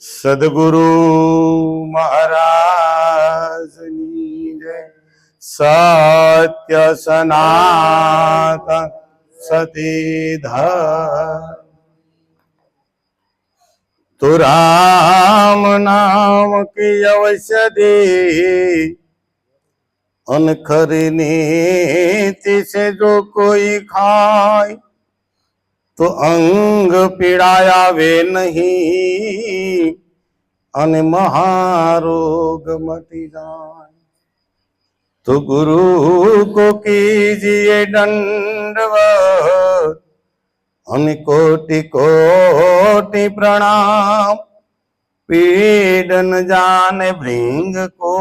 સદગુરુ મહારાજની જય. સત્ય સનાતન સતી ધર્મ. તો રામ નામ કી ઔષધિ અનખરી નીતિ से जो कोई खाए तो अंग पीड़ायावे नहीं અને महारोग मटी जाए. तो गुरु को कीजिए दंडवत અને कोटि कोटि प्रणाम. पीड़न जाने भृंग को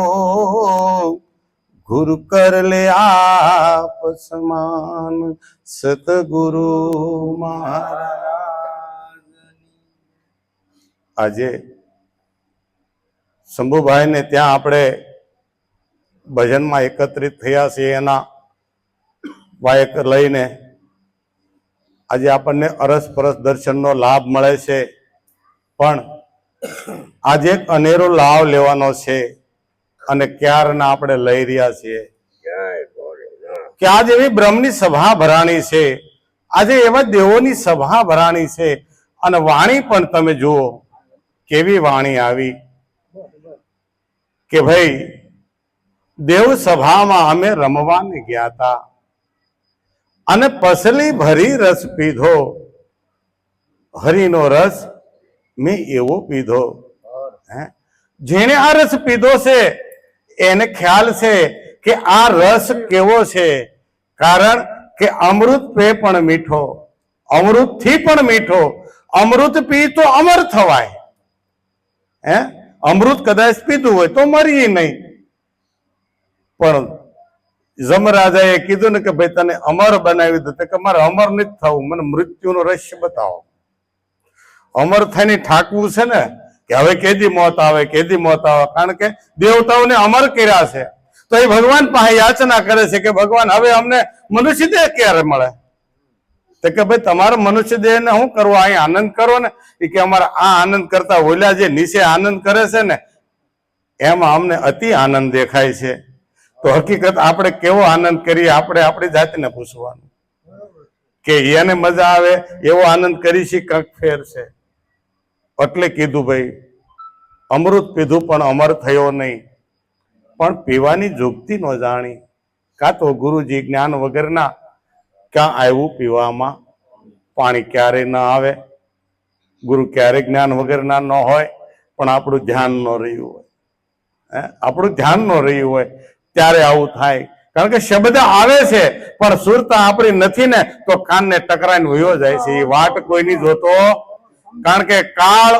गुरु कर ले आप समान. सतगुरु મહારાજ. આજે શંભુભાઈ ને ત્યાં આપણે ભજનમાં એકત્રિત થયા છીએ એના વાયક લઈને આજે આપણને અરસપરસ દર્શનનો લાભ મળે છે. પણ આજે એક અનેરો લાભ લેવાનો છે અને ક્યારના આપણે લઈ રહ્યા છીએ કે આજે એવી બ્રહ્મની સભા ભરાણી છે, આજે એવા દેવોની સભા ભરાણી છે. અને વાણી પણ તમે જુઓ કેવી વાણી આવી કે ભાઈ દેવ સભામાં અમે રમવાને ગયા હતા અને પસલી ભરી રસ પીધો, હરિનો રસ મેં એવો પીધો. જેને આ રસ પીધો છે એને ખ્યાલ છે કે આ રસ કેવો છે. કારણ કે અમૃત પે પણ મીઠો, અમૃત થી પણ મીઠો. અમૃત પી તો અમર થવાય. અમૃત કદાચ પીધું હોય તો મરીએ નહીં. પણ જમરાજાએ કીધું ને કે ભાઈ તને અમર બનાવી દો, કે મારે અમર નથી થવું, મને મૃત્યુનો રહસ્ય બતાવો. અમર થઈને ઠાકવું છે ને કે હવે કેદી મોત આવે, કેદી મોત આવે. કારણ કે દેવતાઓને અમર કર્યા છે તો એ ભગવાન પાસે યાચના કરે છે કે ભગવાન હવે અમને મનુષ્ય દેહ ક્યારે મળે. તો કે ભાઈ તમારે મનુષ્ય દેહ ને શું કરવો, અહીં આનંદ કરો ને. એ કે અમારે આ આનંદ કરતા ઓલા જે નીચે આનંદ કરે છે ને એમાં અમને અતિ આનંદ દેખાય છે. તો હકીકત આપણે કેવો આનંદ કરીએ આપણે આપણી જાતને પૂછવાનું કે એને મજા આવે એવો આનંદ કરી છે કંઈક ફેર છે. એટલે કીધું ભાઈ અમૃત પીધું પણ અમર થયો નહીં, પણ પીવાની જોગતી ન જાણી. કાં તો ગુરુજી જ્ઞાન વગરના ક્યાં આવ્યું પીવામાં. પાણી ક્યારે ન આવે, ગુરુ ક્યારે જ્ઞાન વગરના ન હોય, પણ આપણું ધ્યાન ન રહ્યું હોય, આપણું ધ્યાન ન રહ્યું હોય ત્યારે આવું થાય. કારણ કે શબ્દ આવે છે પણ સુરતા આપણી નથી ને તો કાનને ટકરાઈને વયો જાય છે. એ વાટ કોઈ નહીં જોતો. કારણ કે કાળ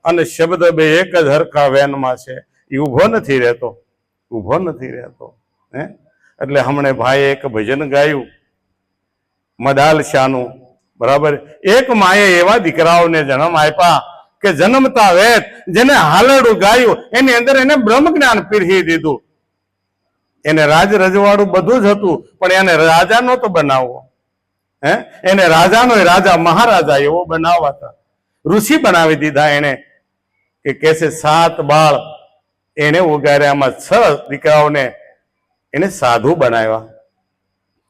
અને શબ્દ બે એક જ હરખા વેનમાં છે. એ ઊભો નથી રહેતો, ઊભો નથી રહેતો. એટલે હમણે ભાઈ એક ભજન ગાયું મદાલ શાહનું, બરાબર. એક માએ એવા દીકરાઓને જન્મ આપ્યા કે જન્મતા વેત જેને હાલડું ગાયું એની અંદર એને બ્રહ્મ જ્ઞાન પીરહી દીધું. એને રાજ રજવાડું બધું જ હતું પણ એને રાજા નહોતો બનાવવો. એને રાજાનો રાજા મહારાજા એવો બનાવવા હતા. ઋષિ બનાવી દીધા એને કે કેસે 7 બાળ એને ઉગાર્યામાં 6 દીકરાઓને એને સાધુ બનાવ્યા.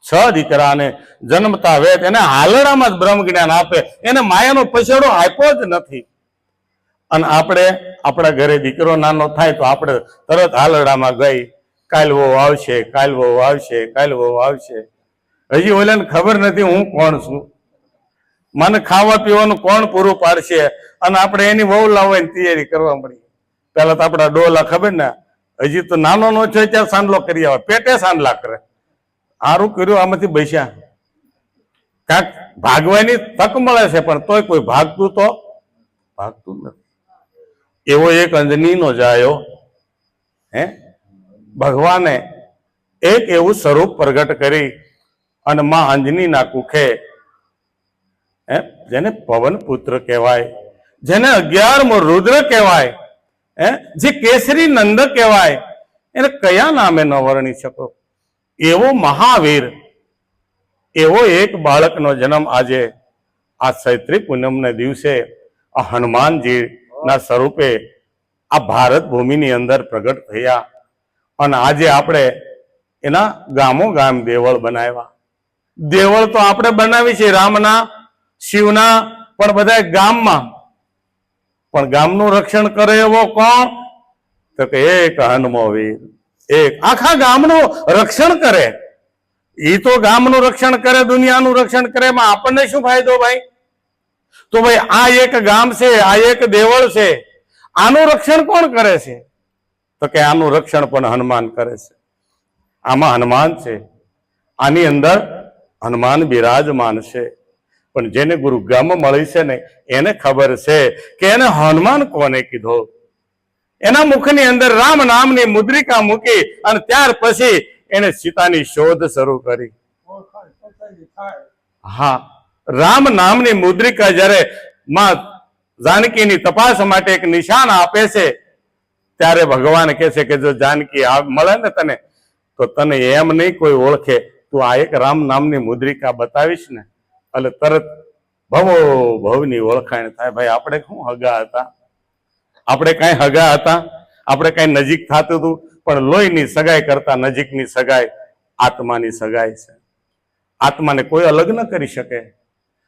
6 દીકરાને જન્મતા વેત એને હાલડામાં જ બ્રહ્મ જ્ઞાન આપે. એને માયાનો પછેડો આપ્યો જ નથી. અને આપણે આપણા ઘરે દીકરો નાનો થાય તો આપણે તરત હાલડામાં ગઈ કાલ વો આવશે, કાલ વો આવશે, કાલ વો આવશે. હજી ઓલાને ખબર નથી હું કોણ છું, મને ખાવા પીવાનું કોણ પૂરું પાડશે. અને આપણે એની વહુ લાવવાની તૈયારી કરવા મળી. પેલા તો આપણા ડોલા ખબર ને, હજી તો નાનો નો છે ત્યાં સાંડલો કરી આવે, પેટે સાંડલા કરે. સારું કર્યું આમાંથી બસ્યા. કાંક ભાગવાની તક મળે છે પણ તોય કોઈ ભાગતું નથી. એવો એક અંજનીનો જાયો. ભગવાને એક એવું સ્વરૂપ પ્રગટ કરી અને માં અંજનીના કુખે, જેને પવન પુત્ર કહેવાય, જેને 11મો રુદ્ર કહેવાય, જે કેસરી નંદ કહેવાય, એને કયા નામે ન વર્ણી શકો. એવો મહાવીર, એવો એક બાળકનો જન્મ આજે આ ચૈત્રી પૂનમને દિવસે આ હનુમાનજી ના સ્વરૂપે આ ભારત ભૂમિની અંદર પ્રગટ થયા અને આજે આપણે એના ગામો ગામ દેવળ બનાવ્યા. દેવળ તો આપણે બનાવી છે રામના, શિવના, પણ બધા ગામમાં. પણ ગામનું રક્ષણ કરે એવો કોણ? તો કે એક હનુમવીર, એક આખા ગામનું રક્ષણ કરે. એ તો ગામનું રક્ષણ કરે, દુનિયાનું રક્ષણ કરે, એમાં આપણને શું ફાયદો ભાઈ? તો ભાઈ આ એક ગામ છે, આ એક દેવળ છે, આનું રક્ષણ કોણ કરે છે? તો કે આનું રક્ષણ પણ હનુમાન કરે છે. આમાં હનુમાન છે, આની અંદર હનુમાન બિરાજમાન છે. પણ જેને ગુરુ ગમ મળી છે ને એને ખબર છે કે એને હનુમાન કોને કીધો. એના મુખની અંદર રામ નામની મુદ્રિકા મૂકી અને ત્યાર પછી એને સીતાની શોધ શરૂ કરી. હા, રામ નામની મુદ્રિકા જ્યારે માં જાનકીની તપાસ માટે એક નિશાન આપે છે ત્યારે ભગવાન કહે છે કે જો જાનકી મળે ને તને તો તને એમ નહીં કોઈ ઓળખે, તું આ એક રામ નામની મુદ્રિકા બતાવીશ ને એટલે તરત ભવો ભવની ઓળખાણ થાય. ભાઈ આપણે શું હગા હતા? આપણે કઈ હગા હતા? આપણે કઈ નજીક થતું હતું? પણ લોહીની સગાઈ કરતા નજીકની સગાઈ આત્માની સગાઈ છે. આત્માને કોઈ અલગ ન કરી શકે.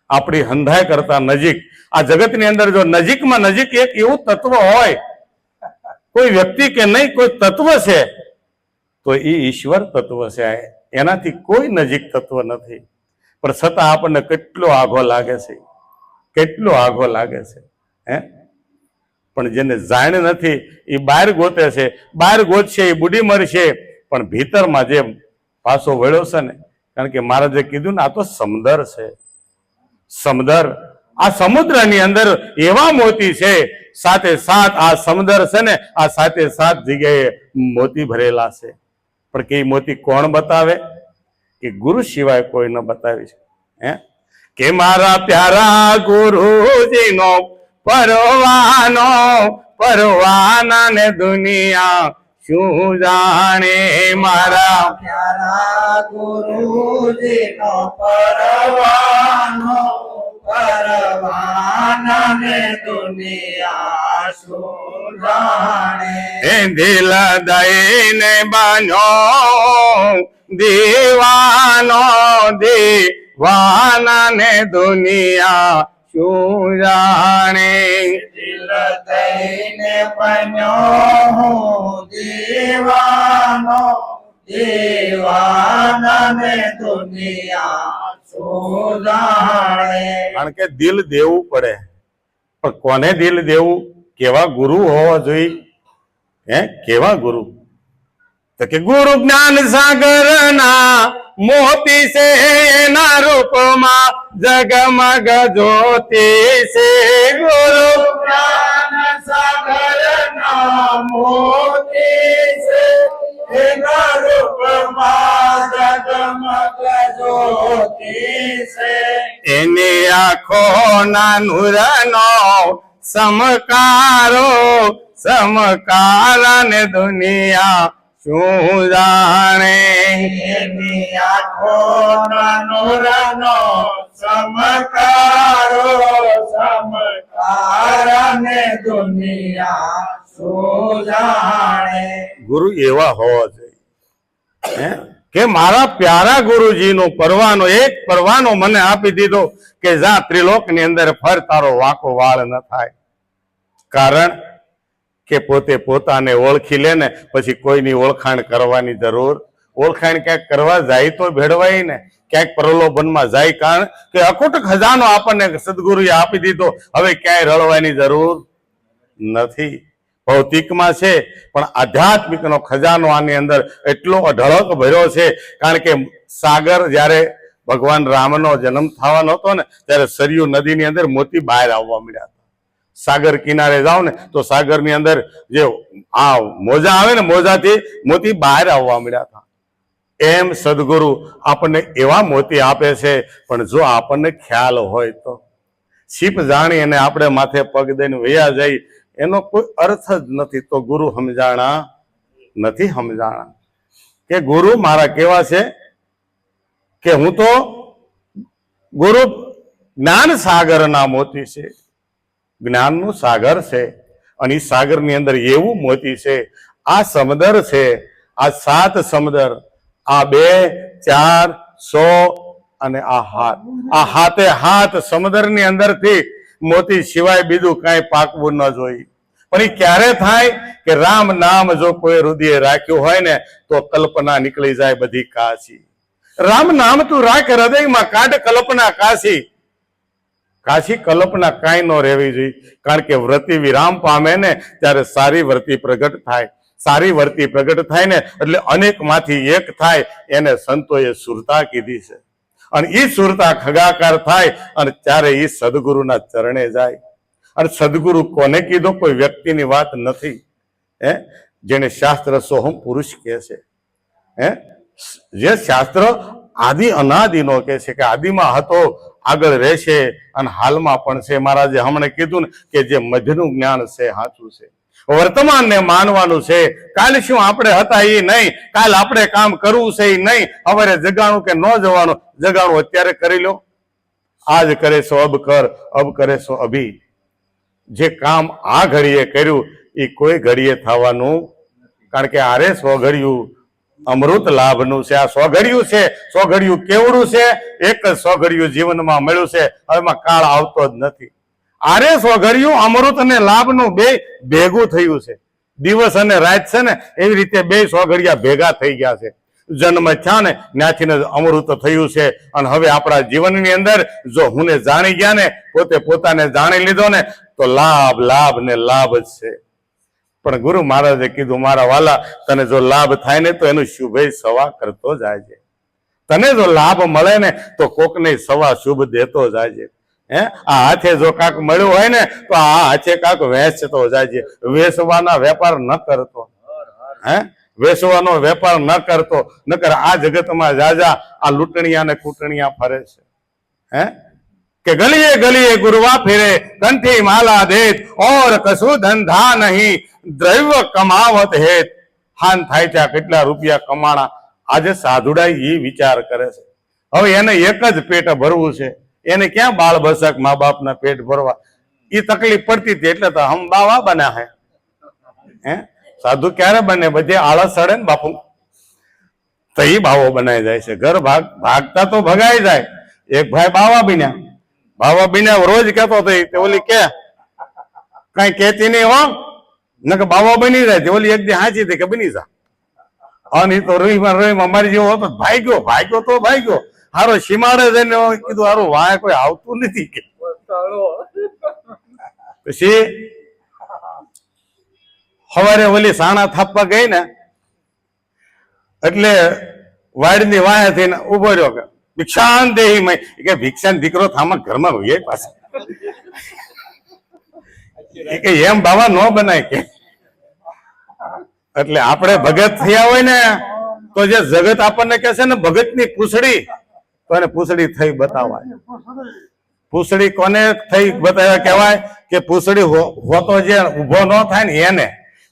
આપણી હંધાય કરતા નજીક આ જગતની અંદર જો નજીકમાં નજીક એક એવું તત્વ હોય, કોઈ વ્યક્તિ કે નહીં, કોઈ તત્વ છે તો એ ઈશ્વર તત્વ છે. એનાથી કોઈ નજીક તત્વ નથી. પણ છતાં આપણને કેટલો આઘો લાગે છે, કેટલો આઘો લાગે છે. હે, પણ જેને જાણ નથી એ બહાર ગોતે છે, બહાર ગોતશે એ બુડી મરશે. પણ ભીતરમાં જે પાછો વળ્યો છે ને, કારણ કે મહારાજે કીધું ને આ તો સમદર છે. સમદર, આ સમુદ્રની અંદર એવા મોતી છે, સાથે સાત આ સમુદ્ર છે ને આ સાથે સાત જગ્યાએ મોતી ભરેલા છે. પણ કે મોતી કોણ બતાવે? કે ગુરુ સિવાય કોઈ ન બતાવી છે. હે, કે મારા પ્યારા ગુરુજીનો પરવાનો, પરવાના ને દુનિયા શું જાણે. મારા પ્યારા ગુરુજીનો પરવાનો, પરવાના ને દુનિયા શું જાણે. એ દિલ દઈને બન્યો દીવાનો, દીવાના ને દુનિયા શું જાણે. દિલ દઈને બન્યો દીવાનો, દીવાના ને દુનિયા શું જાણે. કારણ કે દિલ દેવું પડે. પણ કોને દિલ દેવું? કેવા ગુરુ હોવા જોઈએ? હે, કેવા ગુરુ? તો કે ગુરુ જ્ઞાન સાગર ના મોતી છે, એના રૂપમાં જગમગ જ્યોતિ છે. ગુરુ જ્ઞાન સાગર ના મોતી છે, એના રૂપમાં જગમગ જ્યોતિ છે. એની આંખો ના નૂરનો સમકારો, સમકાર ને દુનિયા શું જાણે. એની આંખોના નૂરનો ચમકારો, ચમકારને દુનિયા શું જાણે. ગુરુ એવા હોવા જોઈએ. હે, કે મારા પ્યારા ગુરુજીનો પરવાનો, એક પરવાનો મને આપી દીધો કે જા ત્રિલોકની અંદર ફર, તારો વાંકો વાળ ન થાય. કારણ કે પોતે પોતાને ઓળખી લે ને પછી કોઈની ઓળખાણ કરવાની જરૂર. ઓળખાણ ક્યાંક કરવા જાય તો ભેળવાય ને, ક્યાંક પ્રલોભનમાં જાય. કારણ કે અખૂટ ખજાનો આપણને સદગુરુએ આપી દીધો, હવે ક્યાંય રળવાની જરૂર નથી. ભૌતિકમાં છે પણ આધ્યાત્મિકનો ખજાનો આની અંદર એટલો અઢળક ભર્યો છે. કારણ કે સાગર જ્યારે ભગવાન રામનો જન્મ થવાનો હતો ને ત્યારે સરયુ નદીની અંદર મોતી બહાર આવવા મળ્યા. સાગર કિનારે જાઓ ને તો સાગરની અંદર જે આ મોજા આવે ને, મોજાથી મોતી બહાર આવવા મળ્યા હતા. એમ સદગુરુ આપણને એવા મોતી આપે છે. પણ જો આપણને ખ્યાલ હોય તો છીપ જાણી અને આપણે માથે પગ દઈને વયા જાય એનો કોઈ અર્થ જ નથી. તો ગુરુ સમજાણા નથી. સમજાણા કે ગુરુ મારા કેવા છે કે હું તો ગુરુ જ્ઞાન સાગરના મોતી છે, જ્ઞાનનું સાગર છે. અને એ સાગરની અંદર એવું મોતી છે, આ સમદર છે, આ 7 સમદર, આ 2, 4, 100 અને આ હાથે હાથ સમુદ્રની અંદરથી મોતી સિવાય બીજું કાંઈ પાકવું ન જોઈએ. પણ એ ક્યારે થાય કે રામ નામ જો કોઈ હૃદય રાખ્યું હોય ને તો કલ્પના નીકળી જાય બધી કાશી. રામ નામ તું રાખ હૃદયમાં, કાઢ કલ્પના કાશી. કાશી કલ્પના કાંઈ ન રહેવી જોઈએ. કારણ કે વ્રતિ વિરામ પામે ને ત્યારે સારી વ્રતિ પ્રગટ થાય. સારી વર્તી પ્રગટ થાય ને એટલે અનેક માંથી એક થાય. એને સંતોએ સુરતા કીધી છે. અને એ સુરતા ખગાકાર થાય અને ત્યારે એ સદગુરુના ચરણે જાય. અને સદગુરુ કોને કીધો? કોઈ વ્યક્તિની વાત નથી. જેને શાસ્ત્ર સોહમ પુરુષ કહે છે. જે શાસ્ત્ર આદિ અનાદિનો કહે છે કે આદિમાં હતો, આગળ રહેશે અને હાલમાં પણ છે. મહારાજે હમણાં કીધું ને કે જે મધ્યનું જ્ઞાન છે સાચું છે. વર્તમાનને માનવાનું છે. કાલ શું આપણે હતા એ નહીં, કાલ આપણે કામ કરવું છે એ નહીં. હવે જગાણું કે ન જવાનું, જગાણું અત્યારે કરી લો. આજ કરે સો અબ કર, અબ કરે સો અભી. જે કામ આ ઘડીએ કર્યું એ કોઈ ઘડીએ થવાનું, કારણ કે આરે 100 ઘડિયું અમૃત લાભનું છે. આ 100 ઘડિયું છે. 100 ઘડિયું કેવડું છે? એક જ 100 ઘડિયું જીવનમાં મળ્યું છે. એમાં કાળ આવતો જ નથી. આરે 100 ઘડિયું અમૃત અને લાભનું બે ભેગું થયું છે. દિવસ અને રાત છે ને એવી રીતે 2 100 ઘડિયા ભેગા થઈ ગયા છે. જન્મ થયા ને ત્યાંથી અમૃત થયું છે. અને હવે આપણા જીવનની અંદર જો હું જાણી ગયા ને, પોતે પોતાને જાણી લીધો ને તો લાભ લાભ ને લાભ જ છે. પણ ગુરુ મહારાજે કીધું, મારા વાલા, તને જો લાભ થાય ને તો એનું શુભે સવા કરતો જાય છે. તને જો લાભ મળે ને તો કોકને સવા શુભ દેતો જાય છે. આ હાથે જો કાક મળ્યું હોય ને તો આ હાથે કાક વેચતો જાય છે. વેચવાના વેપાર ન કરતો. વેચવાનો વેપાર ન કરતો, નકર આ જગતમાં જાજા આ લૂંટણિયા ને કૂટણિયા ફરે છે. કે ગલીએ ગલીએ ગુરવા ફેરે, કંઠી માલા દેત, ઓર કશું ધંધા નહીં, દ્રવ્ય કમાવત હેત. હાન થાય ત્યાં કેટલા રૂપિયા કમાણા. આજે સાધુડા એ વિચાર કરે છે. હવે એને એક જ પેટ ભરવું છે. એને ક્યાં બાળ બસક મા બાપના પેટ ભરવા? એ તકલીફ પડતી હતી એટલે તો હમ બાવા બન્યા હે. સાધુ ક્યારે બને? બધે આળસ ચડે ને બાપુ, તો એ બાવો બનાવી જાય છે. ઘર ભાગતા તો ભગાઈ જાય. એક ભાઈ બાવા બન્યા રોજ કેતો હતો, ઓલી કે કઈ કેતી નહીં હો, નકે બાવા બની જાય. તે ઓલી એક દી હાચી હતી કે બની જા. અને તો રોહીમાં મારી જેવો હતો, ભાગ્યો તો ભાગ્યો. હારો સીમાડે જઈને કીધું, હારું વાય કોઈ આવતું નથી કે. પછી સવારે ઓલી સાણા થાપવા ગઈ ને એટલે વાડની વાયા થઈને ઉભો રહ્યો કે ભિક્ષાન દેહી મય, કે ભિક્ષાન દીકરો થામાં ઘરમાં હોય પાસે. કે એમ બાવા ન બનાય કે. એટલે આપણે ભગત થયા હોય ને તો જે જગત આપણને કહે છે ને ભગતની પૂછડી, તો એને પૂછડી થઈ બતાવાય. પૂછડી કોને થઈ બતાવ્યા કહેવાય? કે પૂછડી હોતો જે ઉભો ન થાય ને એને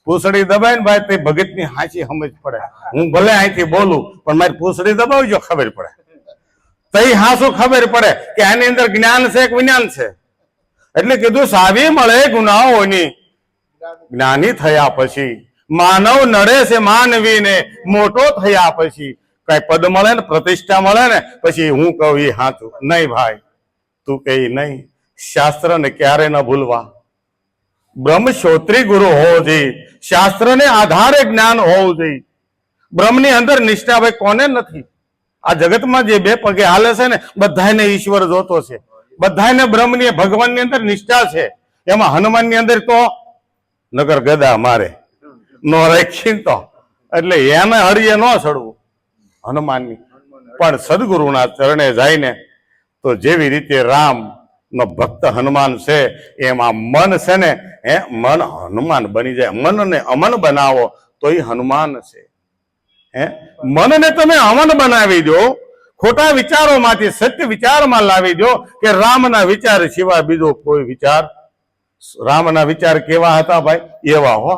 પૂછડી દબાય ને ભાઈ, તે ભગતની હાચી સમજ પડે. હું ભલે અહીંથી બોલું પણ મારી પૂછડી દબાવજો, ખબર પડે. તઈ હાસું ખબર પડે કે આની અંદર જ્ઞાન છે કે વિજ્ઞાન છે. એટલે કીધું સાવી મળે ગુનાઓની, જ્ઞાની થયા પછી માનવ નડે છે માનવીને, મોટો થયા પછી કઈ પદ મળે ને પ્રતિષ્ઠા મળે ને પછી હું કહું એ હાચું. નહીં ભાઈ, તું કહી નહીં. શાસ્ત્રને ક્યારે ન ભૂલવા. બ્રહ્મશ્રોત્રી ગુરુ હોવો જોઈએ. શાસ્ત્રને આધારે જ્ઞાન હોવું જોઈએ. બ્રહ્મની અંદર નિષ્ઠા ભાઈ કોને નથી? આ જગતમાં જે 2 પગે હાલે છે ને બધાને ઈશ્વર જોતો છે. બધાને બ્રહ્મની ભગવાનની અંદર નિષ્ઠા છે. એમાં હનુમાનની અંદર તો નગર ગદા મારે નો રાખી તો, એટલે એને હળીએ ન ચડવું હનુમાનની. પણ સદગુરુના ચરણે જઈને તો જેવી રીતે રામ નો ભક્ત હનુમાન છે એમાં મન છે ને, મન હનુમાન બની જાય. મનને અમન બનાવો તો એ હનુમાન છે. મનને તમે અમન બનાવી દો, ખોટા વિચારોમાંથી સત્ય વિચારમાં લાવી દો કે રામના વિચાર સિવાય બીજો કોઈ વિચાર. રામના વિચાર કેવા હતા ભાઈ? એવા હો.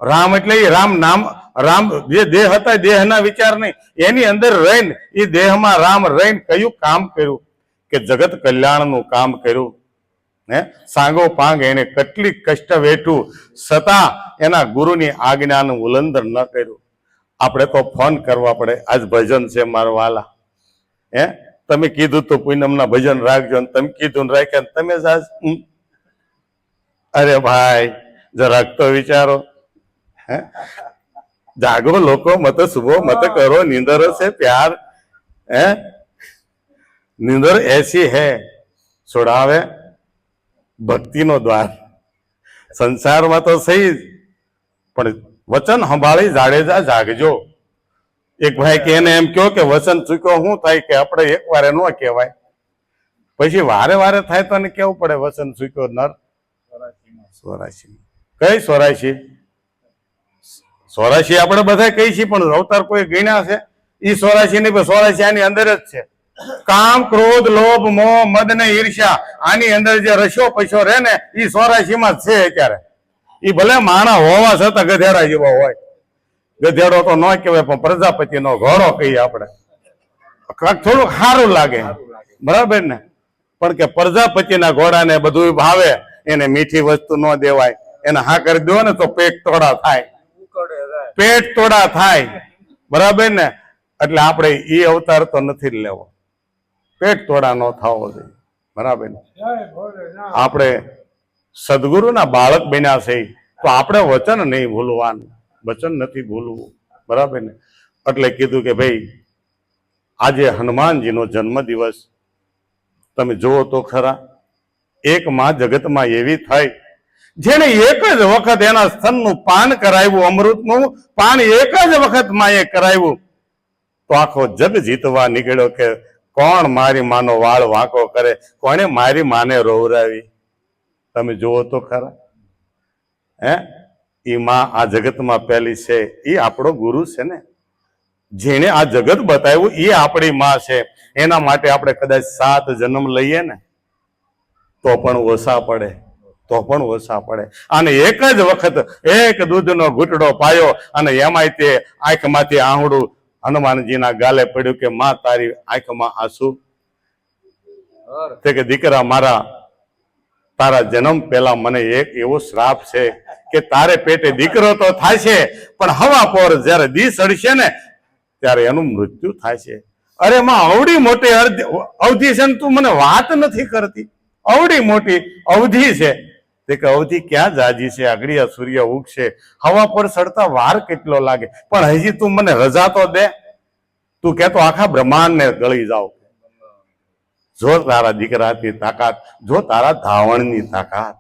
રામ એટલે રામ નામ, રામ જે દેહ હતા દેહના વિચાર નહીં, એની અંદર રહીને એ દેહમાં રામ રહીને કયું કામ કર્યું? કે જગત કલ્યાણનું કામ કર્યું. સાંગો પાંગ એને કેટલી કષ્ટ વેઠું છતાં એના ગુરુની આજ્ઞાનું ઉલ્લંઘન ન કર્યું. આપણે તો ફોન કરવા પડે, આજ ભજન છે મારો વાલા, તમે કીધું તો પૂનમના ભજન રાખજો, તમે કીધું રાખ્યા, તમે અરે ભાઈ જરાક તો વિચારો. જાગો લોકો, મત સુબો મત કરો, નીંદર છે પ્યાર. નીંદર એસી હે છોડાવે ભક્તિનો દ્વાર. સંસારમાં તો સહી, પણ વચન સંભાળી જાડેજા જાગજો. એક ભાઈ કે એને એમ કહો કે વચન ચૂક્યો શું થાય કે આપણે એક વારે ન કહેવાય, પછી વારે વારે થાય તો એને કેવું પડે વચન ચૂક્યો નર. 84 કઈ 84? 84 આપણે બધા કઈ છીએ, પણ અવતાર કોઈ ગણ્યા છે? ઈ 84 નહીં, 84 આની અંદર જ છે. કામ, ક્રોધ, લોભ, મોહ, મદ ને ઈર્ષ્યા, આની અંદર જે રસ્યો પૈસો રહે ને ઈ 84 માં જ છે અત્યારે. ઈ ભલે માણા હોવા છતાં ગધેડા જેવો હોય. ગધેડો તો ન કહેવાય, પણ પ્રજાપતિ નો ઘોડો કહીએ આપણે, થોડુંક સારું લાગે, બરાબર ને? પણ કે પ્રજાપતિના ઘોડાને બધું ભાવે, એને મીઠી વસ્તુ ન દેવાય, એને હા કરી દો ને તો પેટ તોડા થાય, પેટ તોડા થાય, બરાબર ને? એટલે આપણે ઈ અવતાર તો નથી જ લેવો, પેટ તોડા ન થવો જોઈએ, બરાબર ને? આપણે સદગુરુના બાળક બન્યા છે તો આપણે વચન નહીં ભૂલવાનું, વચન નથી ભૂલવું, બરાબર ને? એટલે કીધું કે ભાઈ આજે હનુમાનજીનો જન્મ દિવસ તમે જુઓ તો ખરા. એક માં જગતમાં એવી થઈ જેને એક જ વખત એના સ્તનનું પાન કરાવ્યું, અમૃતનું પાન એક જ વખત માએ કરાવ્યું, તો આખો જગ જીતવા નીકળ્યો કે કોણ મારી માનો વાળ વાંકો કરે, કોણે મારી માને રોવરાવી. તમે જુઓ તો ખરા. ઈ માં આ જગતમાં પહેલી છે, એ આપણો ગુરુ છે ને. જેને આ જગત બતાવ્યું એ આપણી માં છે. એના માટે આપણે કદાચ 7 જન્મ લઈએ ને તો પણ ઓછા પડે, તો પણ ઓછા પડે. અને એક જ વખત એક દૂધનો ઘૂંટડો પાયો અને એમાંય તે આંખમાંથી આહુડું હનુમાનજીના ગાલે પડ્યું કે માં તારી આંખમાં આંસુ. તે કે દીકરા મારા, તારા જન્મ પહેલા મને એક એવો શ્રાપ છે કે તારે પેટે દીકરો તો થાય છે, પણ હવા પોર જયારે દી સડશે ને ત્યારે એનું મૃત્યુ થાય છે. અરે માં અવડી મોટી અવધિ છે ને, તું મને વાત નથી કરતી. અવડી મોટી અવધિ છે. તે કે અવધિ ક્યાં જાજી છે, આગળિયા સૂર્ય ઉગશે, હવા પર સડતા વાર કેટલો લાગે, પણ હજી તું મને રજા તો દે. તું કેતો આખા બ્રહ્માંડ ને ગળી જાવ. જો તારા દીકરાની તાકાત, જો તારા ધાવણની તાકાત,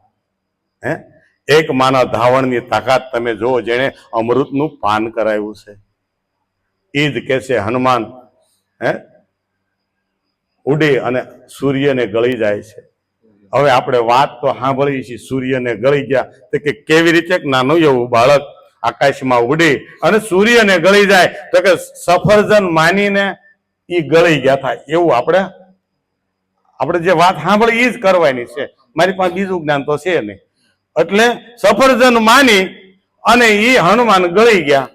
એક માના ધાવણની તાકાત તમે જો, જેને અમૃતનું પાન કરાવ્યું છે. એ જ કે છે હનુમાન ઉડે અને સૂર્યને ગળી જાય છે. હવે આપણે વાત તો સાંભળીએ છીએ, સૂર્યને ગળી ગયા, તો કે કેવી રીતે નાનું એવું બાળક આકાશમાં ઉડે અને સૂર્યને ગળી જાય, તો કે સફરજન માનીને ઈ ગળી ગયા થાય. એવું આપણે જે વાત સાંભળી એ જ કરવાની છે. મારી પાસે બીજું જ્ઞાન તો છે નહીં. એટલે સફરજન માની અને ઈ હનુમાન ગળી ગયા.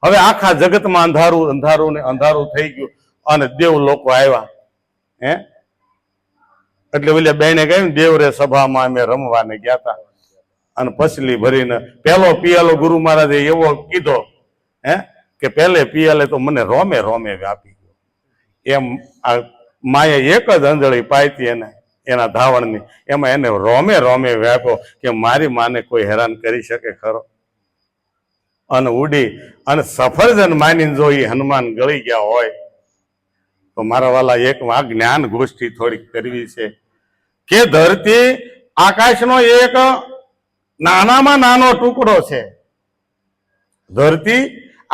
હવે આખા જગતમાં અંધારું અંધારું ને અંધારું થઈ ગયું અને દેવ લોકો આવ્યા. એટલે ઓલે બેને કહ્યું દેવ રે સભામાં અમે રમવાને ગયા હતા, અને પસલી ભરીને પેલો પિયાલો ગુરુ મહારાજે એવો કીધો કે પહેલે પિયાલે તો મને રોમે રોમે વ્યાપી ગયો. એમ આ માએ એક જ અંજળી પાઈતી એને એના ધાવણની, એમાં એને રોમે રોમે વ્યાપ્યો કે મારી માને કોઈ હેરાન કરી શકે ખરો. અને ઉડી અને સફરજન માનીને જો એ હનુમાન ગળી ગયા હોય તો મારા વાલા એક આ જ્ઞાન ગોષ્ઠી થોડીક કરવી છે કે ધરતી આકાશનો એક નાનામાં નાનો ટુકડો છે. ધરતી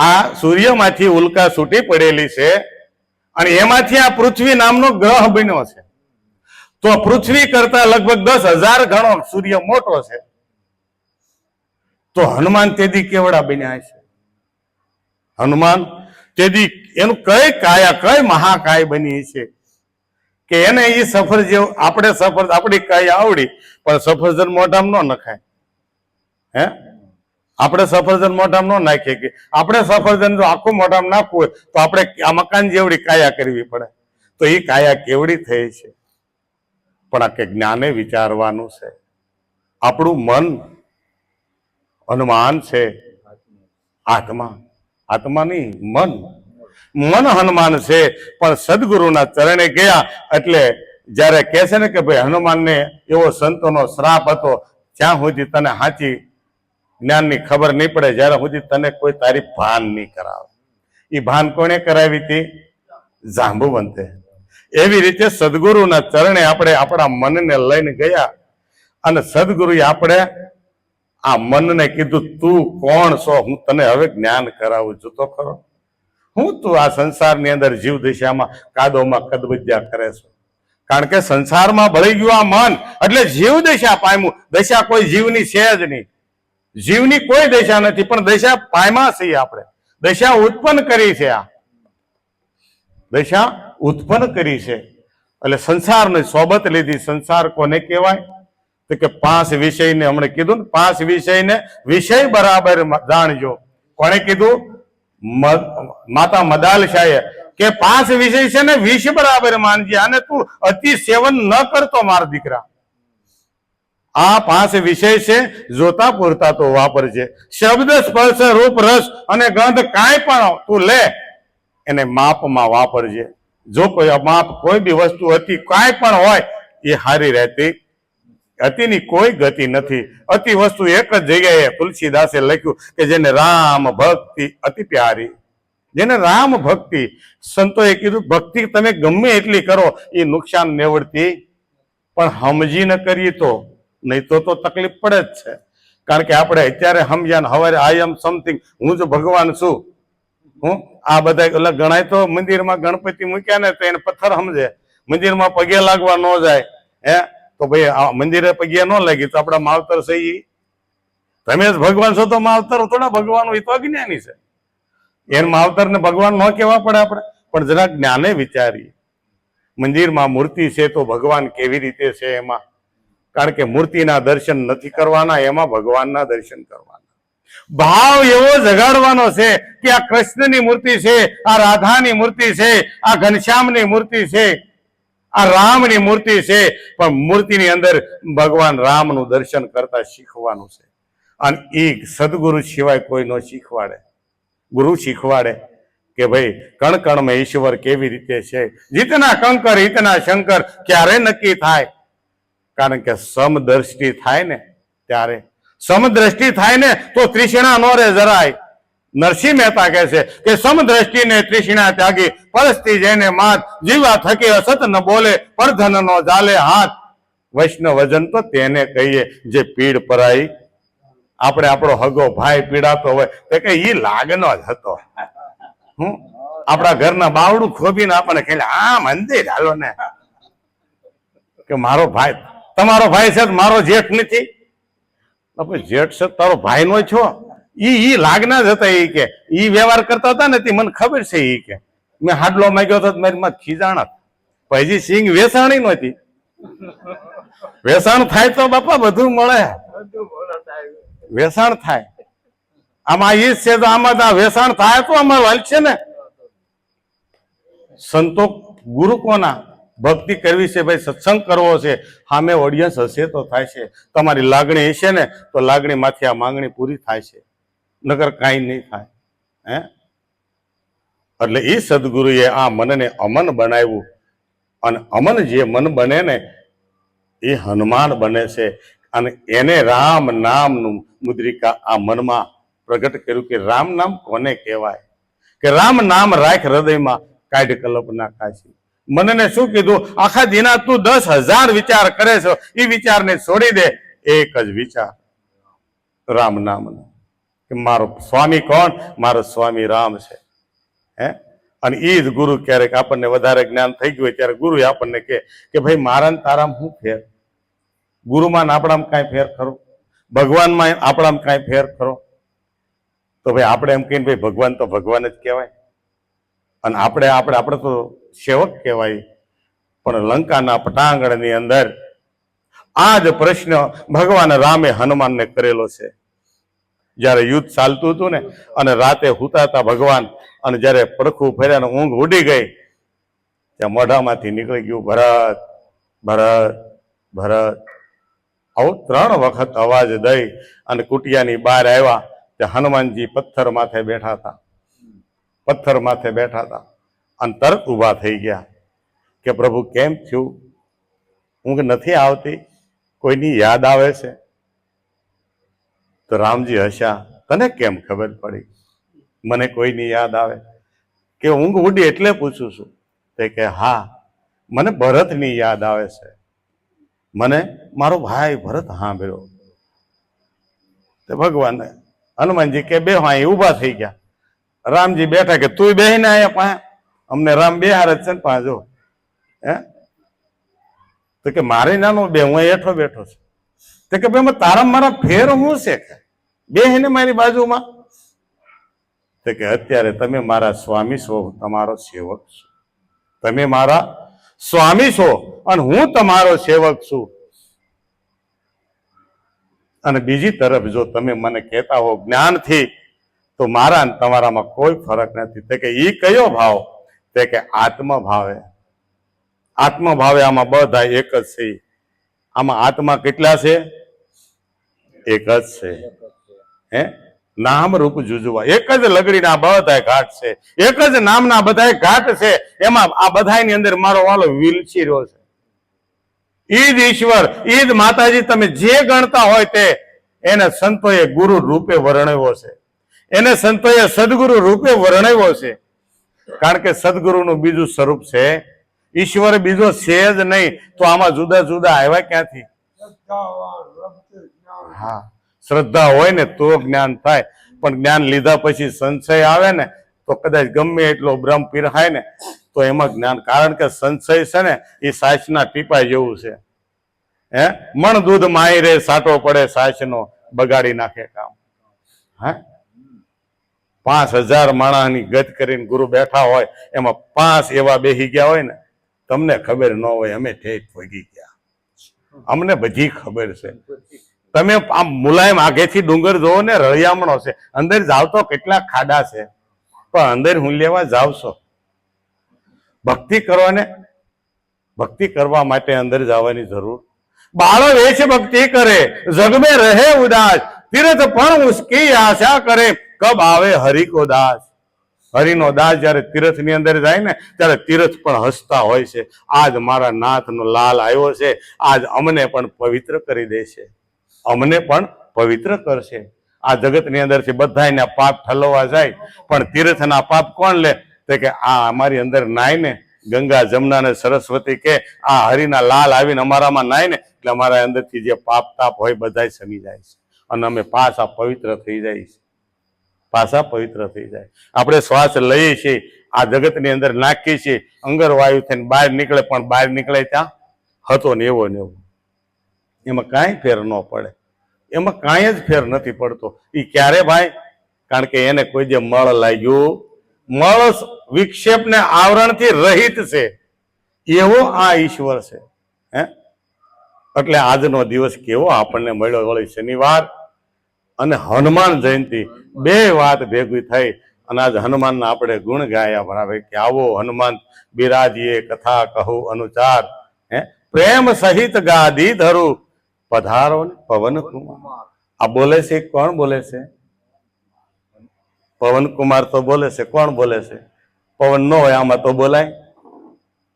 આ સૂર્યમાંથી ઉલ્કા છૂટી પડેલી છે અને એમાંથી આ પૃથ્વી નામનો ગ્રહ બન્યો છે. તો પૃથ્વી કરતા લગભગ 10,000 ગણો સૂર્ય મોટો છે. તો હનુમાન તેદી કેવડા બન્યા છે? હનુમાન તેદી એનું કઈ કાયા, કઈ મહાકાય બની છે કે એને એ સફર જેવું, આપણે સફર આપણી કાયા આવડી પણ સફરજન મોઢામાં ન નખાય. આપણે સફરજન મોઢામાં ન નાખીએ કે આપણે સફરજન જો આખું મોઢામાં નાખવું હોય તો આપણે આ મકાન જેવડી કાયા કરવી પડે. તો એ કાયા કેવડી થઈ છે? પણ આ કે જ્ઞાને વિચારવાનું છે. આપણું મન હનુમાન છે, આત્મા આત્મા નહીં, મન હનુમાન છે. પણ સદગુરુના ચરણે ગયા એટલે જ્યારે કહે છે ને કે ભાઈ હનુમાનને એવો સંતોનો શ્રાપ હતો, જ્યાં સુધી તને સાચી જ્ઞાનની ખબર નહીં પડે, જ્યારે સુધી તને કોઈ તારી ભાન નહીં કરાવે. એ ભાન કોને કરાવી હતી? જાંબુવંતે. એવી રીતે સદગુરુના ચરણે આપણે આપણા મનને લઈને ગયા અને સદગુરુએ આપણે આ મનને કીધું, તું કોણ છો? હું તને હવે જ્ઞાન કરાવું છું તો ખરો. હું તું આ સંસારની અંદર જીવ દિશામાં કાદોમાં કદબદ્યા કરે છો? કારણ કે સંસારમાં ભળી ગયું આ મન એટલે જીવ દશા પામ્યું. દશા કોઈ જીવની છે જ નહીં, જીવની કોઈ દશા નથી, પણ દશા પામ્યા છીએ આપણે. દશા ઉત્પન્ન કરી છે, આ દશા ઉત્પન્ન કરી છે. એટલે સંસારની સોબત લીધી. સંસાર કોને કહેવાય? તો કે 5 વિષયને હમણે કીધું ને, 5 વિષયને વિષય બરાબર જાણજો. કોણે કીધું? માતા મદાલશાહે કે 5 વિષય છે ને વિષ બરાબર માનજે, અને તું અતિ સેવન ન કરતો મારા દીકરા. આ 5 વિષય છે, જોતા પૂરતા તો વાપરજે. શબ્દ, સ્પર્શ, રૂપ, રસ અને ગંધ કાંઈ પણ તું લે એને માપમાં વાપરજે. જો કોઈ માપ કોઈ બી વસ્તુ અતિ કાંઈ પણ હોય એ હારી રહેતી. અતિની કોઈ ગતિ નથી. અતિ વસ્તુ એક જ જગ્યાએ તુલસીદાસે લખ્યું કે જેને રામ ભક્તિ અતિ પ્યારી, જેને રામ ભક્તિ. સંતોએ કીધું ભક્તિ તમે ગમે એટલી કરો એ નુકસાન નિવડતી, પણ સમજી ન કરીએ તો, નહીં તો તકલીફ પડે જ છે. કારણ કે આપણે અત્યારે સમજ્યા ને હવારે આઈ એમ સમથિંગ, હું જ ભગવાન છું. હું આ બધા ગણાય તો મંદિરમાં ગણપતિ મૂક્યા ને તો એને પથ્થર સમજે, મંદિરમાં પગે લાગવા ન જાય. તો ભાઈ મંદિરે પગે ન લાગી તો આપણા માવતર છે ઈ તમે જ ભગવાન છો, તો માવતર થોડા ભગવાન હોય તો અજ્ઞાની છે. એને માવતર ને ભગવાન ન કહેવા પડે આપણે, પણ જરા જ્ઞાને વિચારીએ. મંદિરમાં મૂર્તિ છે તો ભગવાન કેવી રીતે છે એમાં? કારણ કે મૂર્તિના દર્શન નથી કરવાના, એમાં ભગવાનના દર્શન કરવાના. ભાવ એવો જગાડવાનો છે કે આ કૃષ્ણની મૂર્તિ છે, આ રાધાની મૂર્તિ છે, આ ઘનશ્યામની મૂર્તિ છે, આ રામની મૂર્તિ છે. પણ મૂર્તિની અંદર ભગવાન રામનું દર્શન કરતા શીખવાનું છે. અને એ સદગુરુ સિવાય કોઈ ન શીખવાડે. ગુરુ શીખવાડે કે ભાઈ કણ કણમાં ઈશ્વર કેવી રીતે છે. જીતના કંકર હિતના શંકર ક્યારે નક્કી થાય? કારણ કે સમદ્રષ્ટિ થાય ને ત્યારે, સમદ્રષ્ટિ થાય ને તો તૃષ્ણા નો રે જરાય. નરસિંહ મહેતા કહે છે કે સમદ્રષ્ટિને તૃષ્ણા ત્યાગી, પરસ્તી જઈને માત, જીવા થકી અસત ન બોલે, પરધન નો જાલે હાથ. વૈષ્ણવ વજન તો તેને કહીએ જે પીડ પરાઈ. આપણે આપણો હગો ભાઈ પીડાતો હોય તો કે ઈ લાગનો જ હતો. આપણા ઘરના બાવડું ખોબીને આપણને કહે આ મંદિર હાલો ને, કે મારો ભાઈ, તમારો ભાઈ છે મારો જેઠ નથી. જેઠ છે તારો ભાઈ નો છો, ઈ લાગના જ હતા. એ કે ઈ વ્યવહાર કરતા હતા ને તે મને ખબર છે. ઈ કે મેં હાડલો માંગ્યો હતો મારી માં ખીજાણા, પછી સિંગ વેસાણી નહોતી. વેસાણ થાય તો બાપા બધું મળે, વેસાણ થાય. આમાં ઈ છે તો આમાં વેસાણ થાય તો આમાં હાલશે ને. સંતો ગુરુ કોના? ભક્તિ કરવી છે ભાઈ, સત્સંગ કરવો છે, સામે ઓડિયન્સ હશે તો થાય છે. તમારી લાગણી હશે ને તો લાગણી માંથી આ માંગણી પૂરી થાય છે, નગર કાંઈ નહીં થાય. એટલે એ સદગુરુએ આ મનને અમન બનાવ્યું. અને અમન જે મન બને ને એ હનુમાન બને છે. અને એને રામ નામનું મુદ્રિકા આ મનમાં પ્રગટ કર્યું કે રામ નામ કોને કહેવાય? કે રામ નામ રાખ હૃદયમાં, કાઢ કલ્પના કાશી. મનને શું કીધું? આખા દિના તું 10,000 વિચાર કરે છો, એ વિચારને છોડી દે, એક જ વિચાર રામ નામનો. કે મારો સ્વામી કોણ? મારો સ્વામી રામ છે. અને એ જ ગુરુ ક્યારેક આપણને વધારે જ્ઞાન થઈ ગયું હોય ત્યારે ગુરુ આપણને કે ભાઈ મારા ને તારામાં શું ફેર? ગુરુમાં આપણામાં કાંઈ ફેર ખરો? ભગવાનમાં આપણામાં કાંઈ ફેર ખરો? તો ભાઈ આપણે એમ કહીને ભાઈ ભગવાન તો ભગવાન જ કહેવાય, અને આપણે તો સેવક કહેવાય. પણ લંકાના પટાંગણની અંદર આ જ પ્રશ્ન ભગવાન રામે હનુમાનને કરેલો છે. જયારે યુદ્ધ ચાલતું હતું ને અને રાતે હુતા હતા ભગવાન, અને જયારે પડખું ફર્યા ને ઊંઘ ઉડી ગઈ, ત્યાં મોઢામાંથી નીકળી ગયું ભરત ભરત ભરત. આવો 3 વખત અવાજ દઈ અને કુટિયાની બહાર આવ્યા ત્યાં હનુમાનજી પથ્થર માથે બેઠા હતા. પથ્થર માથે બેઠા હતા અને તરત ઊભા થઈ ગયા કે પ્રભુ કેમ થયું? ઊંઘ નથી આવતી? કોઈની યાદ આવે છે? તો રામજી હસ્યા. તને કેમ ખબર પડી મને કોઈની યાદ આવે? કે ઊંઘ ઉડી એટલે પૂછું છું. તે કે હા, મને ભરતની યાદ આવે છે. મને મારો ભાઈ ભરત સાંભળ્યો. તે ભગવાન હનુમાનજી કે બે હા ઊભા થઈ ગયા. રામજી બેઠા કે તું બેહીને આયા પાસે અમને રામ બે હાર જ છે ને પાસે જો. હે તો કે મારે નાનો બે હું હેઠો બેઠો છું. તો કે ભાઈ તારા મારા ફેર હું છે કે બેહીને મારી બાજુમાં? તો કે અત્યારે તમે મારા સ્વામી છો, તમારો સેવક છું. તમે મારા સ્વામી છો અને હું તમારો સેવક છું. અને બીજી તરફ જો તમે મને કહેતા હો જ્ઞાનથી તો મારા ને તમારામાં કોઈ ફરક નથી. તે કે ઈ કયો ભાવ? તે કે આત્મભાવે. આત્મભાવે આમાં બધા એક જ છે. આમાં આત્મા કેટલા છે? એક જ છે. હે નામ રૂપ જુજવા એક જ લગડીના બધા ઘાટ છે. એક જ નામના બધા ઘાટ છે. એમાં આ બધાની અંદર મારો વાલો વિલચી રહ્યો છે. ઈદ ઈશ્વર, ઈદ માતાજી, તમે જે ગણતા હોય તે એને સંતોએ ગુરુ રૂપે વર્ણવ્યો છે. એને સંતોએ સદગુરુ રૂપે વર્ણવ્યો છે. કારણ કે સદગુરુનું બીજું સ્વરૂપ છે, ઈશ્વર બીજો છે જ નહીં. તો આમાં જુદા જુદા આવ્યા ક્યાંથી? હા, શ્રદ્ધા હોય ને તો જ્ઞાન થાય. પણ જ્ઞાન લીધા પછી સંશય આવે ને તો કદાચ ગમે એટલો બ્રહ્મ પીરહાય ને તો એમાં જ્ઞાન, કારણ કે સંશય છે ને એ સાચના ટીપા જેવું છે. હે મણ દૂધ માઈ રે સાટો પડે સાચનો, બગાડી નાખે કામ. હે 5000 માણસની ગત કરીને ગુરુ બેઠા હોય, એમાં 5 એવા બેહી ગયા હોય ને તમને ખબર ન હોય, અમે ઠેઠ ભોગી ગયા, અમને બધી ખબર છે. તમે આમ મુલાયમ આગેથી ડુંગર જોવો ને, રળિયામણો છે, અંદર જાવ તો કેટલા ખાડા છે, પણ અંદર હું લેવા જાવ છો? ભક્તિ કરવાને, ભક્તિ કરવા માટે અંદર જવાની જરૂર. બાળો વેશ ભક્તિ કરે જગ में રહે ઉદાસ, તીર્થ પણ ઉસકી આશા કરે કબ આવે હરિ કો દાસ. હરિનો દાસ જયારે તીર્થ ની અંદર જાય ને ત્યારે તીર્થ પણ હસતા હોય છે. આજ મારા નાથ નો લાલ આવ્યો છે, આજ અમને પણ પવિત્ર કરી દેશે, અમને પણ પવિત્ર કરશે. આ જગત ની અંદર થી બધાના પાપ ઠલવવા જાય, પણ તીર્થના પાપ કોણ લે? તો કે આ અમારી અંદર નાય ને, ગંગા જમના ને સરસ્વતી કે આ હરિના લાલ આવીને અમારામાં નાય ને એટલે અમારા અંદરથી જે પાપ તાપ હોય બધા સમી જાય છે અને અમે પાછા પવિત્ર થઈ જાય છે, પાછા પવિત્ર થઈ જાય. આપણે શ્વાસ લઈએ છીએ, આ જગતની અંદર નાખીએ છીએ, અંગર વાયુ થઈને બહાર નીકળે, પણ બહાર નીકળે ત્યાં હતો ને એવો, એમાં કાંઈ ફેર ન પડે, એમાં કાંઈ જ ફેર નથી પડતો. એ ક્યારે ભાઈ? કારણ કે એને કોઈ જે મળ લાગ્યું, મળ વિક્ષેપ ને આવરણથી રહિત છે, એવો આ ઈશ્વર છે. હે એટલે આજનો દિવસ કેવો આપણને મળ્યો, વળી શનિવાર અને હનુમાન જયંતિ, 2 વાત ભેગી થઈ અને આજ હનુમાનના આપણે ગુણ ગાયા બરાબર કે આવો હનુમાન બિરાજીએ કથા કહું અનુચાર, હે પ્રેમ સહિત ગાદી ધરું પધારો ને પવન કુમાર. આ બોલે છે કોણ બોલે છે? પવન કુમાર તો બોલે છે. કોણ બોલે છે? પવન ન હોય આમાં તો બોલાય?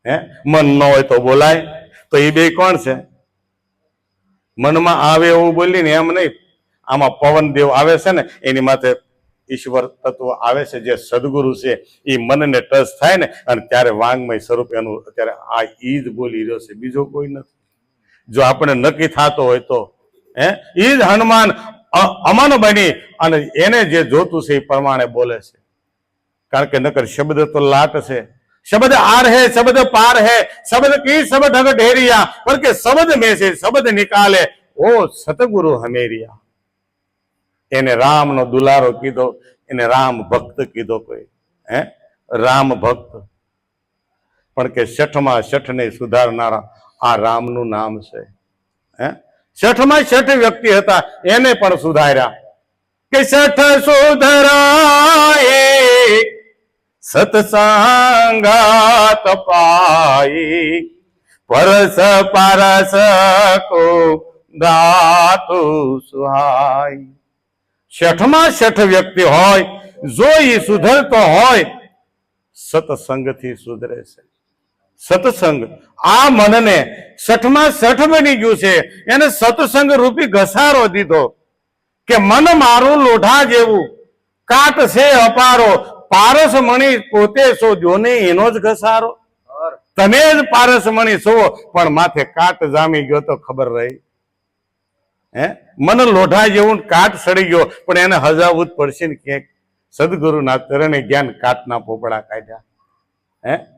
હે મન ન હોય તો બોલાય? તો એ બે કોણ છે? મનમાં આવે એવું બોલી ને એમ નહીં, આમાં પવન દેવ આવે છે ને એની માથે ઈશ્વર તત્વ આવે છે, જે સદગુરુ છે. એ મનને ટચ થાય ને અને ત્યારે વાંગમય સ્વરૂપ એનું અત્યારે આ ઈદ બોલી રહ્યો છે, બીજો કોઈ નથી. જો આપણે નક્કી થતો હોય તો હે ઈદ હનુમાન અમન બની અને એને જે જોતું છે એ પ્રમાણે બોલે છે. કારણ કે નકર શબ્દ તો લાટ છે, शब्द आर है शब्द पार है, शब्द की सब ढग ढेरिया, पर के शब्द में से शब्द निकाले ओ सतगुरु हमेरिया. એને રામ નો દુલારો કીધો, એને રામ ભક્ત કીધો કોઈ, હે રામ ભક્ત. પણ કે શઠમાં શઠ ને સુધારનારા આ રામનું નામ છે. હે શઠમાં શઠ વ્યક્તિ હતા, એને પણ સુધાર્યા કે શઠ સુધરાય સત્સંગાત પાઈ, પરસ પારસ કો દાતુ સુહાય. શઠમાં શઠ વ્યક્તિ હોય, જો એ સુધરતો હોય, સત્સંગથી સુધરે છે. સત્સંગ આ મનને શઠમાં શઠ બની ગયું છે, એને સત્સંગ રૂપી ઘસારો દીધો કે મન મારું લોઢા જેવું, કાટ છે અપારો, પારસ મણી પોતે શોધ્યો ને એનો જ ઘસારો. તમે જ પારસ મણી છો, પણ માથે કાટ જામી ગયો તો ખબર રહી. મન લોઢા જેવું કાટ સડી ગયો, પણ એને હજાવવું જ પડશે ને ક્યાંક. સદગુરુના ચરણે જ્ઞાન કાટના પોપડા કાઢ્યા.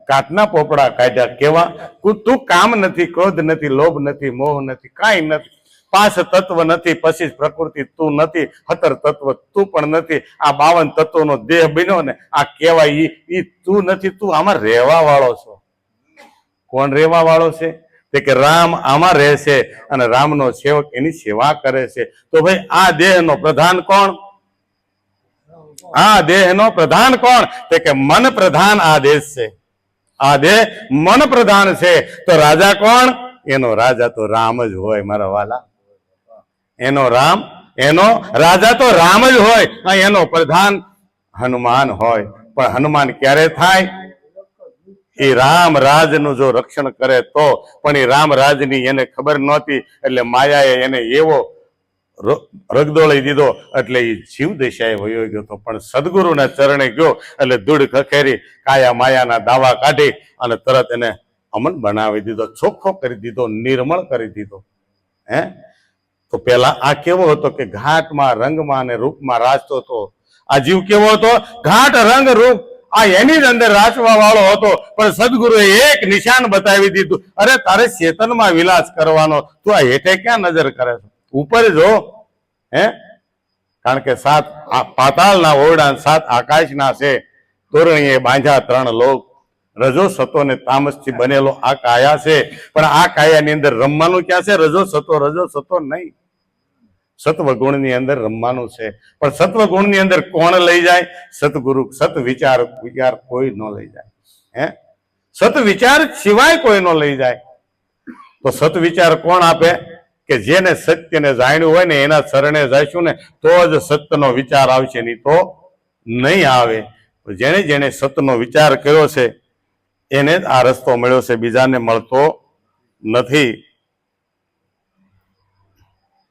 કાટના પોપડા કાઢ્યા. કેવા? તું કામ નથી, ક્રોધ નથી, લોભ નથી, મોહ નથી, કાંઈ નથી. 5 તત્વ નથી, પછી પ્રકૃતિ તું નથી, 17 તત્વ તું પણ નથી. આ 52 તત્વનો દેહ બન્યો ને, આ કહેવાય ઈ તું નથી. તું આમાં રહેવા વાળો છો. કોણ રહેવા વાળો છે? તે કે રામ આમાં રહે છે અને રામનો સેવક એની સેવા કરે છે. તો ભાઈ આ દેહનો પ્રધાન કોણ? આ દેહનો પ્રધાન કોણ? તે કે મન પ્રધાન આ દેશ છે. આ દેહ મન પ્રધાન છે. તો રાજા કોણ? એનો રાજા તો રામ જ હોય મારા વાલા. એનો રાજા તો રામ જ હોય. એનો પ્રધાન હનુમાન હોય. પણ હનુમાન ક્યારે થાય? એ રામ રાજનું જો રક્ષણ કરે તો. પણ એ રામ રાજની એને ખબર નહોતી, એટલે માયાએ એને એવો રગદોળી દીધો, એટલે એ જીવ દશાએ વયો ગયો હતો. પણ સદગુરુના ચરણે ગયો એટલે ધૂળ ખખેરી, કાયા માયાના દાવા કાઢી અને તરત એને અમન બનાવી દીધો, ચોખ્ખો કરી દીધો, નિર્મળ કરી દીધો. તો પેલા આ કેવો હતો કે ઘાટમાં, રંગમાં અને રૂપમાં રાચતો હતો. આ જીવ કેવો હતો? ઘાટ, રંગ, રૂપ આ એની જ અંદર રાચવા વાળો હતો. પણ સદગુરુએ એક નિશાન બતાવી દીધું, અરે તારે ચેતનમાં વિલાસ કરવાનો, તું આ હેઠે ક્યાં નજર કરે છે? ઉપર જો. કારણ કે 7 પાતાળના ઓરડા, 7 આકાશના છે. તોરણીએ બાંધ્યા 3 લોક. રજો સતો ને તામસથી બનેલો આ કાયા છે. પણ આ કાયાની અંદર રમવાનું ક્યાં છે? રજો સતો નહીં. સત્વ ગુણની અંદર રમવાનું છે. પણ સત્વ ગુણની અંદર કોણ લઈ જાય? સતગુરુ. સત વિચાર કોઈ ન લઈ જાય. સત વિચાર સિવાય કોઈ ન લઈ જાય. તો સત વિચાર કોણ આપે? કે જેને સત્યને જાણ્યું હોય ને એના શરણે જઈશું ને તો જ સત્યનો વિચાર આવશે, નહીં તો નહીં આવે. જેને જેને સત્યનો વિચાર કર્યો છે એને જ આ રસ્તો મળ્યો છે, બીજાને મળતો નથી.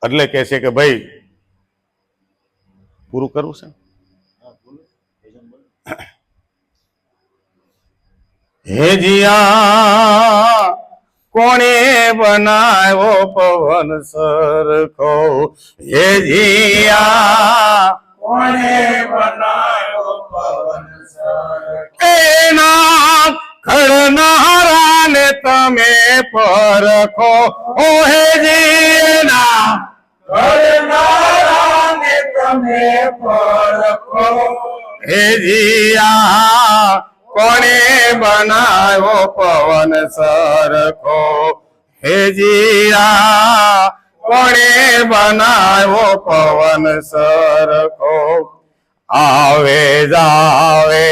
એટલે કે છે કે ભાઈ પૂરું કરવું છે. હે જીયા કોણે બનાવ્યો પવન સરખો? હે જીયા કોણે બનાવ્યો પવન સરખો? એના ઘડનારાને તમે પરખો. ઓ હે જીના ઘડનારાને તમે પરખો. હે જીયા કોણે બનાવ્યો પવન સરખો? હે જીયા કોણે બનાવ્યો પવન સરખો? આવે જાવે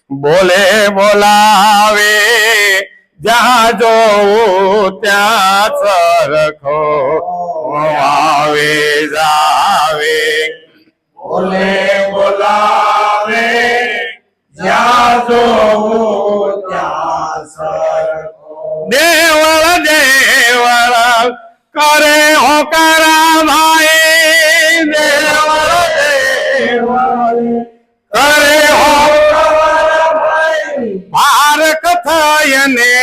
બોલે બોલાવે, જ્યાં જોવું ત્યાં સરખો. આવે જાવે બોલે બોલાવે, જ્યાં જોવું ત્યાં સરખો. દેવળ દેવળ કરે હોકરા ભાઈ. દેવળ દેવળ કરે પારક થયને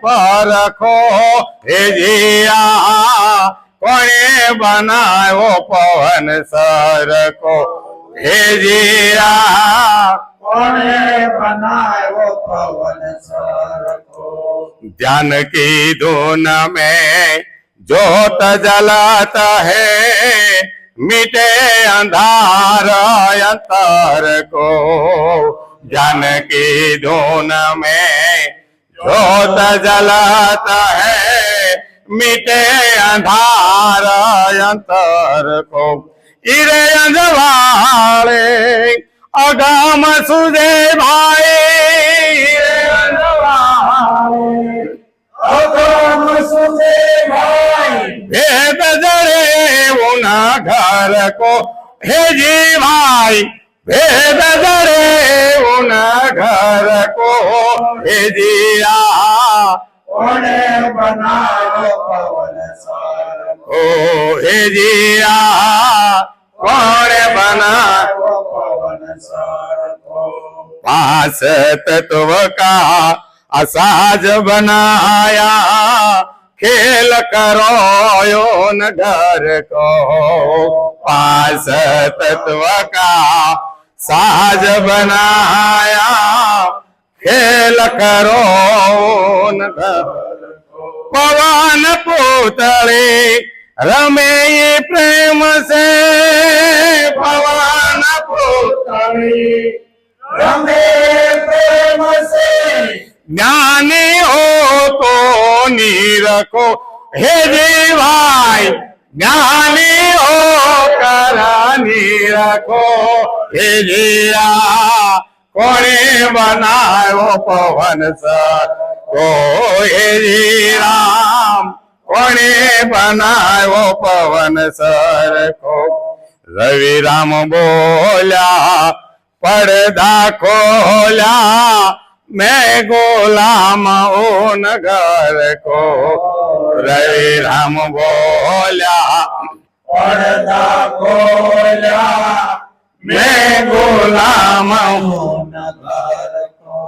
પરખો. હે જીયા કોણે બનાવ્યો પવન સરખો? હે જીયા કોણે બનાવ્યો પવન સરખો? ધ્યાન की धुन में ज्योत जलाता है, मिटे अंधार अंतर को. ज्ञान की धुन में ज्योत जलाता है, मिटे अंधार अंतर को. ઈરે અંજવાળે અગામ સુજે ભાઈ. ઈરે અંજવાળે અગમ સુધે ભાઈ भेद जड़े उना घर को हे जी भाई भेद जड़े उना घर को हे जिया કોણે બનાવ્યો પવન સરખો ओ हे जिया कौन बना પવન સરખો पास तत्व का असाज बनाया खेल करो यो न घर को पास तत्व का साज बनाया खेल करो न घर पवन पुतले रमे ये प्रेम से पवन पुतले રમે પ્રેમ સે ज्ञानी हो तो नीरखो हे जी भाई ज्ञानी हो कर नीरखो हे जिया कोने बनायो पवन सर को हे जी राम कोने बनायो पवन सर को रवि राम बोल्या પડદા ખોલ્યા मैं गुलाम ओ नगर को रवि राम बोल्या પડદા ખોલ્યા मैं गुलाम हूँ નગર કો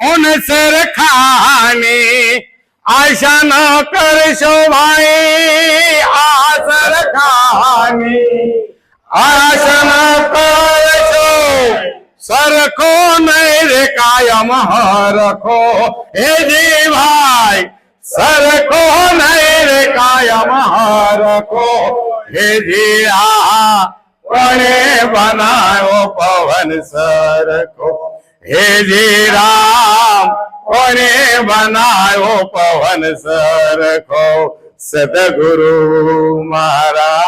उन सरखानी आशा न करशो भाई आ सरखानी आशा न करशो सरखो नहीं रे कायम रखो हे जी भाई सरखो नहीं रे कायम रखो हे जी कोने बनायो पवन सरखो हे जी राम कोने बनायो पवन सरखो सदगुरु महाराज।